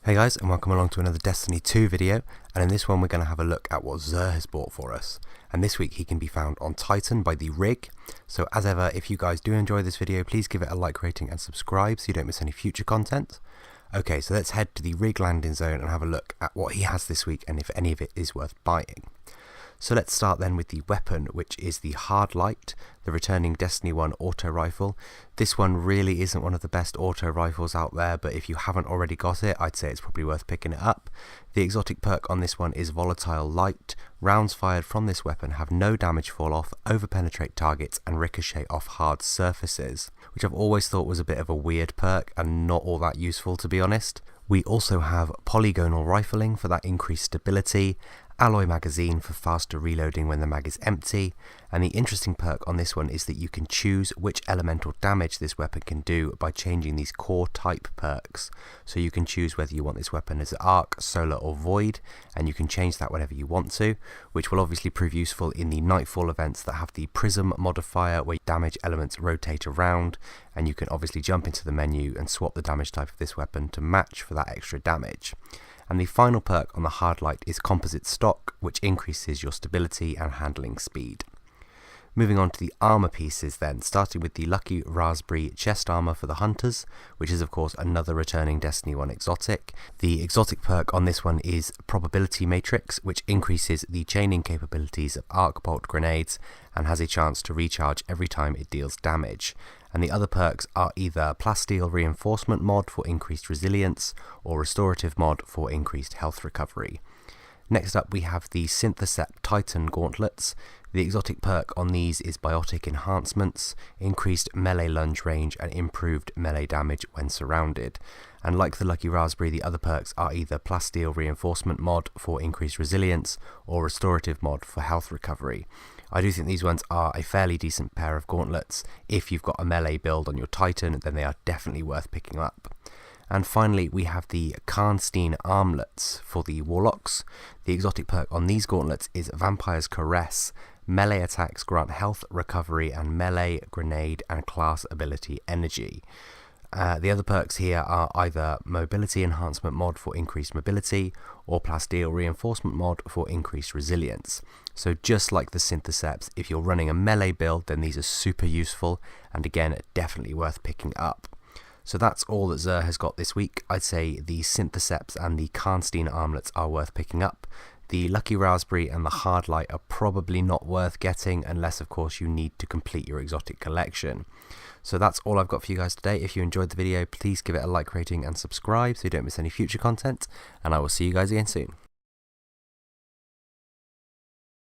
Hey guys, and welcome along to another Destiny 2 video, and in this one we're going to have a look at what Xur has bought for us. And this week he can be found on Titan by the Rig. So as ever, if you guys do enjoy this video, please give it a like rating and subscribe so you don't miss any future content. Okay, so let's head to the Rig landing zone and have a look at what he has this week and if any of it is worth buying. So let's start then with the weapon, which is the Hard Light, the returning Destiny 1 auto rifle. This one really isn't one of the best auto rifles out there, but if you haven't already got it, I'd say it's probably worth picking it up. The exotic perk on this one is Volatile Light. Rounds fired from this weapon have no damage fall off, over-penetrate targets, and ricochet off hard surfaces, which I've always thought was a bit of a weird perk and not all that useful, to be honest. We also have Polygonal Rifling for that increased stability, Alloy Magazine for faster reloading when the mag is empty, and the interesting perk on this one is that you can choose which elemental damage this weapon can do by changing these core type perks. So you can choose whether you want this weapon as Arc, Solar or Void, and you can change that whenever you want to, which will obviously prove useful in the Nightfall events that have the Prism modifier where damage elements rotate around, and you can obviously jump into the menu and swap the damage type of this weapon to match for that extra damage. And the final perk on the Hard Light is Composite Stock, which increases your stability and handling speed. Moving on to the armor pieces then, starting with the Lucky Raspberry chest armor for the Hunters, which is of course another returning Destiny 1 exotic. The exotic perk on this one is Probability Matrix, which increases the chaining capabilities of Arc Bolt grenades and has a chance to recharge every time it deals damage. And the other perks are either Plasteel Reinforcement mod for increased resilience or Restorative mod for increased health recovery. Next up we have the Synthocept Titan Gauntlets. The exotic perk on these is Biotic Enhancements, increased melee lunge range and improved melee damage when surrounded. And like the Lucky Raspberry, the other perks are either Plasteel Reinforcement mod for increased resilience or Restorative mod for health recovery. I do think these ones are a fairly decent pair of gauntlets. If you've got a melee build on your Titan, then they are definitely worth picking up. And finally, we have the Karnstein Armlets for the Warlocks. The exotic perk on these gauntlets is Vampire's Caress. Melee attacks grant health, recovery, and melee, grenade, and class ability energy. The other perks here are either Mobility Enhancement mod for increased mobility or Plasteel Reinforcement mod for increased resilience. So just like the Synthocepts, if you're running a melee build, then these are super useful and again definitely worth picking up. So that's all that Xur has got this week. I'd say the Synthocepts and the Karnstein Armlets are worth picking up. The Lucky Raspberry and the Hard Light are probably not worth getting unless of course you need to complete your exotic collection. So that's all I've got for you guys today. If you enjoyed the video, please give it a like rating and subscribe so you don't miss any future content, and I will see you guys again soon.